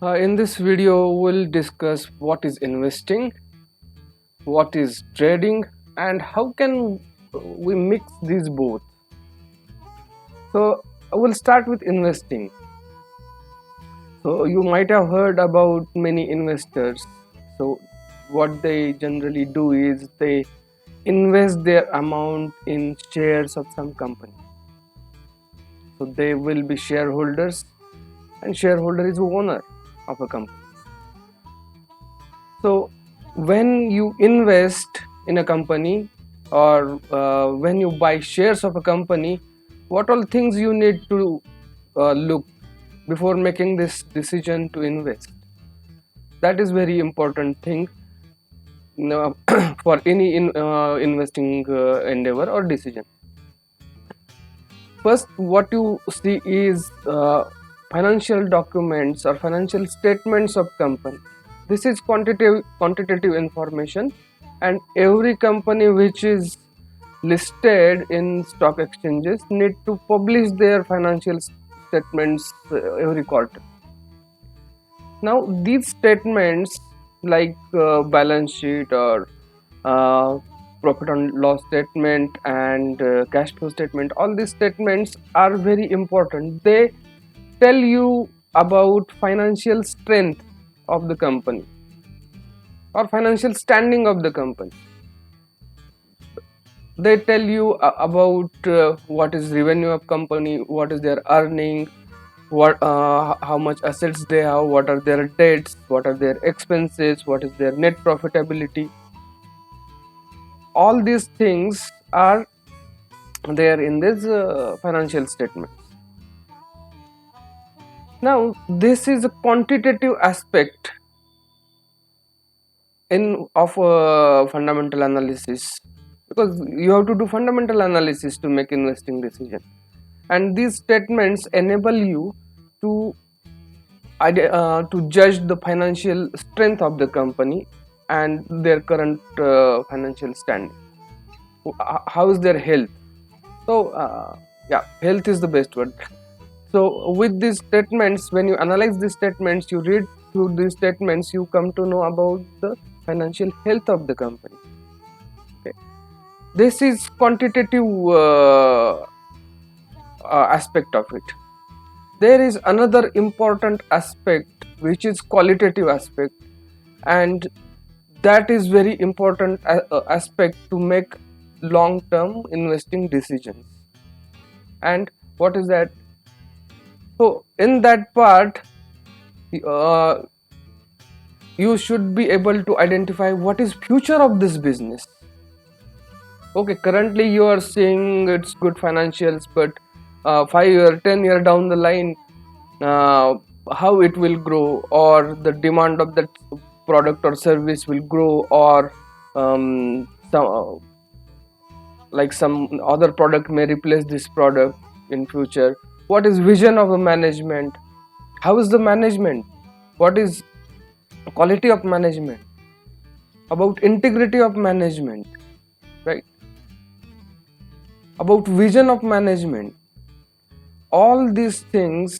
In this video, we'll discuss what is investing, what is trading, and how can we mix these both. So, we'll start with investing. So, you might have heard about many investors. So, what they generally do is they invest their amount in shares of some company. So, they will be shareholders, and shareholder is owner of a company. So when you invest in a company or when you buy shares of a company, what all things you need to look before making this decision to invest? That is very important thing, for any investing endeavor or decision. First, what you see is financial documents or financial statements of company. This is quantitative information, and every company which is listed in stock exchanges need to publish their financial statements every quarter. Now these statements like balance sheet or uh, profit and loss statement and cash flow statement, all these statements are very important. They tell you about financial strength of the company or financial standing of the company. They tell you about what is revenue of company, what is their earning, what how much assets they have, what are their debts, what are their expenses, what is their net profitability. All these things are there in this financial statement. Now this is a quantitative aspect in of fundamental analysis, because you have to do fundamental analysis to make investing decision, and these statements enable you to to judge the financial strength of the company and their current financial standing. How is their health? So yeah, health is the best word. So with these statements, when you analyze these statements, you read through these statements, you come to know about the financial health of the company. Okay. This is quantitative aspect of it. There is another important aspect which is qualitative aspect, and that is very important aspect to make long term investing decisions. And what is that? So in that part, uh, you should be able to identify what is future of this business. Okay, currently you are seeing it's good financials, but 5 year 10 year down the line, uh, how it will grow, or the demand of that product or service will grow, or some other product may replace this product in future. What is vision of a management? How is the management? What is quality of management? About integrity of management, right? About vision of management. All these things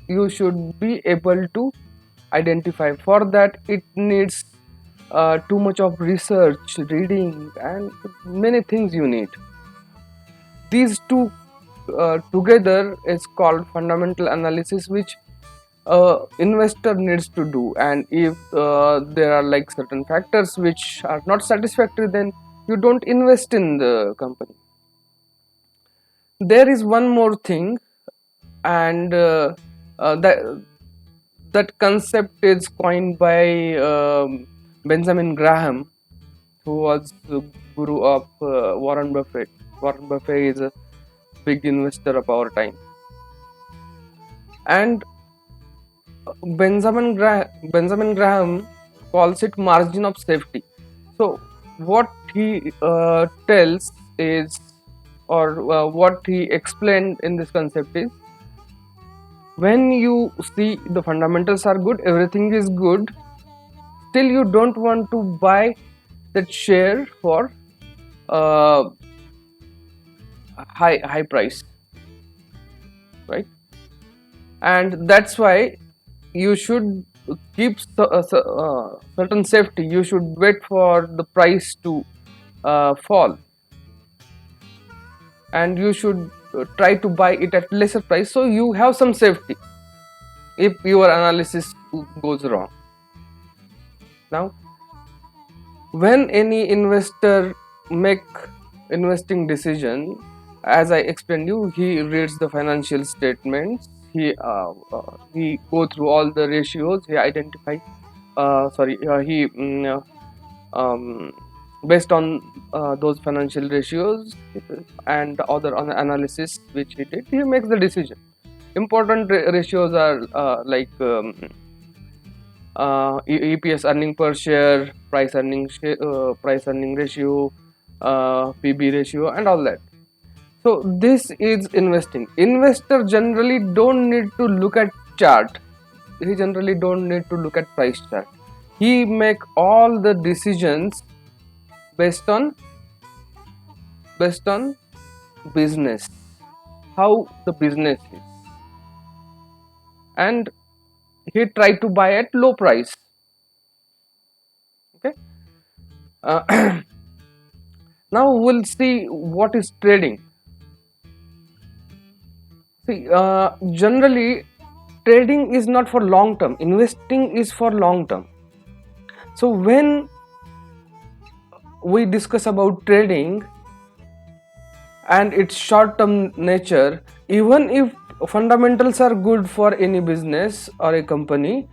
you should be able to identify. For that, it needs too much of research, reading, and many things you need. These two together is called fundamental analysis, which investor needs to do. And if there are like certain factors which are not satisfactory, then you don't invest in the company. There is one more thing, and that concept is coined by Benjamin Graham, who was the guru of Warren Buffett. Warren Buffett is a big investor of our time, and Benjamin Graham calls it margin of safety. So what he tells is, or what he explained in this concept is, when you see the fundamentals are good, everything is good, still you don't want to buy that share for uh, high price, right? And that's why you should keep certain safety. You should wait for the price to fall, and you should try to buy it at lesser price, so you have some safety if your analysis goes wrong. Now, when any investor make investing decision, as I explained you, he reads the financial statements, he go through all the ratios, he identify he um, based on those financial ratios and other analysis which he did, he makes the decision. Important ratios are EPS, earning per share, price earning ratio, PB ratio, and all that. So this is investing. Investor generally don't need to look at chart. He generally don't need to look at price chart. He make all the decisions based on business, how the business is, and he try to buy at low price. Okay. Now we'll see what is trading. See, generally, trading is not for long term. Investing is for long term. So when we discuss about trading and its short term nature, even if fundamentals are good for any business or a company,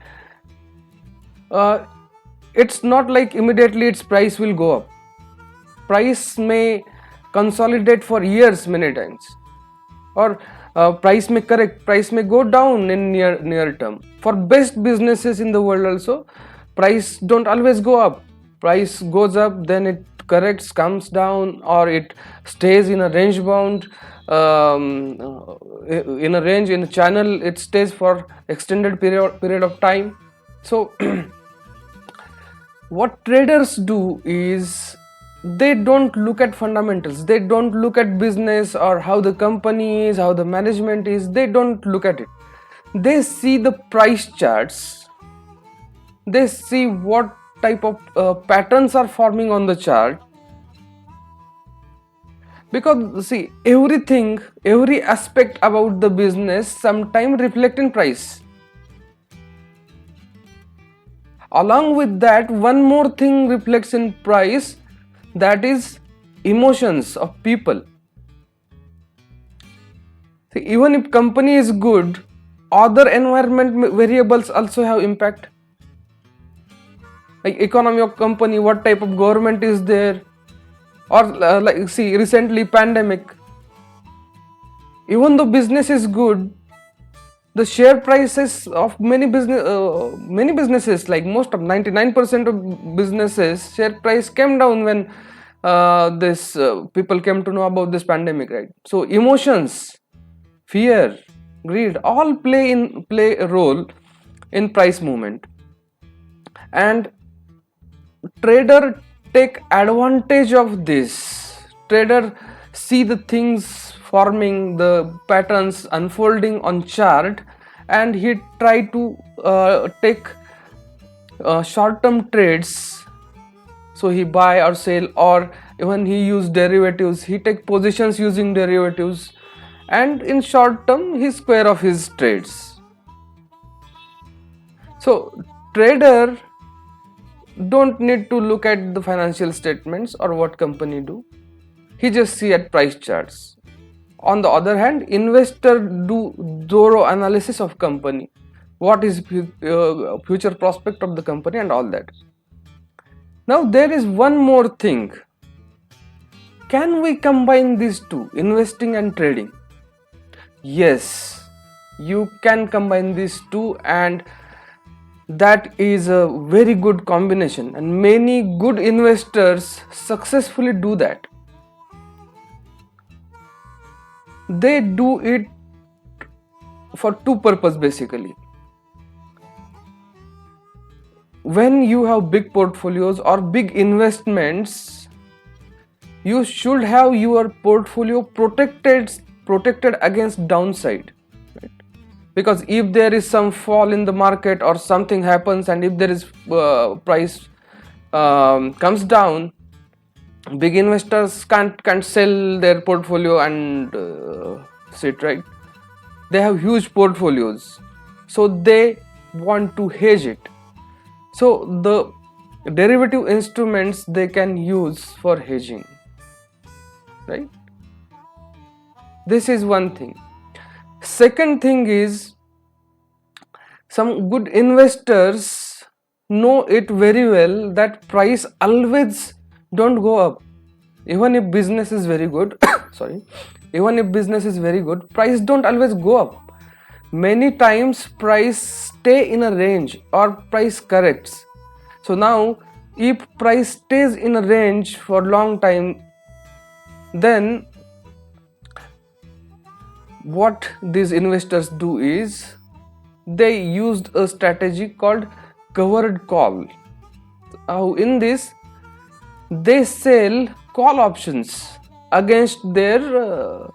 it's not like immediately its price will go up. Price may consolidate for years many times, or price may correct, price may go down in near term. For best businesses in the world also, price don't always go up. Price goes up, then it corrects, comes down, or it stays in a range bound, in a range, in a channel, it stays for extended period of time. So what traders do is they don't look at fundamentals, they don't look at business or how the company is, how the management is, they don't look at it. They see the price charts, they see what type of patterns are forming on the chart, because see, every aspect about the business sometimes reflect in price. Along with that, one more thing reflects in price, that is emotions of people. See, even if company is good, other environment variables also have impact, like economy of company, what type of government is there, or like see recently pandemic. Even though business is good, the share prices of many businesses, like most of 99% of businesses, share price came down when this people came to know about this pandemic, right? So emotions, fear, greed, all play a role in price movement, and trader take advantage of this. Trader see the things forming, the patterns unfolding on chart, and he try to take short-term trades. So he buy or sell, or even he use derivatives, he take positions using derivatives, and in short term he square off his trades. So trader don't need to look at the financial statements or what company do, he just see at price charts. On the other hand, investor do thorough analysis of company, what is future prospect of the company and all that. Now there is one more thing, can we combine these two, investing and trading? Yes, you can combine these two, and that is a very good combination, and many good investors successfully do that. They do it for two purposes basically. When you have big portfolios or big investments, you should have your portfolio protected against downside, right? because if there is some fall in the market or something happens, and if there is price comes down, big investors can't sell their portfolio and sit, right? They have huge portfolios, so they want to hedge it. So the derivative instruments they can use for hedging, right? This is one thing. Second thing is, some good investors know it very well that price always don't go up. Even if business is very good sorry, even if business is very good, price don't always go up. Many times price stay in a range or price corrects. So now if price stays in a range for long time, then what these investors do is they used a strategy called covered call. In this, they sell call options against their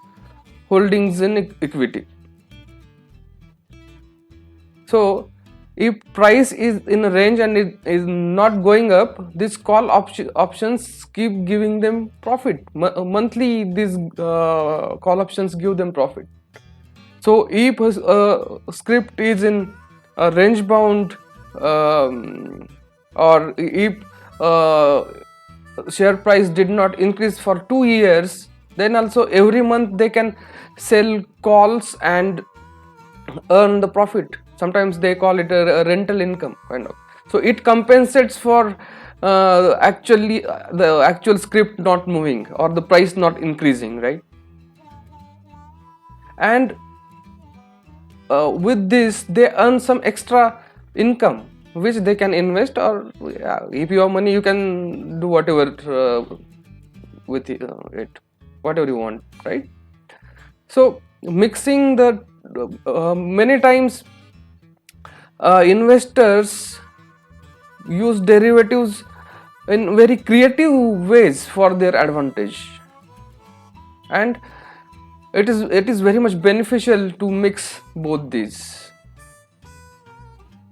holdings in equity. So if price is in a range and it is not going up, these call options keep giving them profit. Monthly these call options give them profit. So if a script is in a range bound, or if share price did not increase for 2 years, then also every month they can sell calls and earn the profit. Sometimes they call it a rental income kind of. So it compensates for actually the actual script not moving or the price not increasing, right? And with this they earn some extra income which they can invest, or if you have money you can do whatever with it, whatever you want, right? So mixing the many times investors use derivatives in very creative ways for their advantage, and it is very much beneficial to mix both these.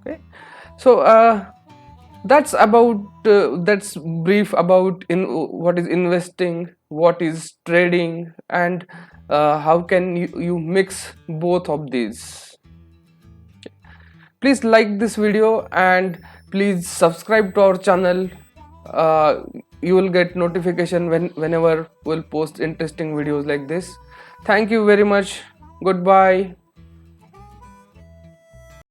Okay, so that's brief about what is investing, what is trading, and how can you mix both of these. Please like this video and please subscribe to our channel. You will get notification whenever we'll post interesting videos like this. Thank you very much. Goodbye.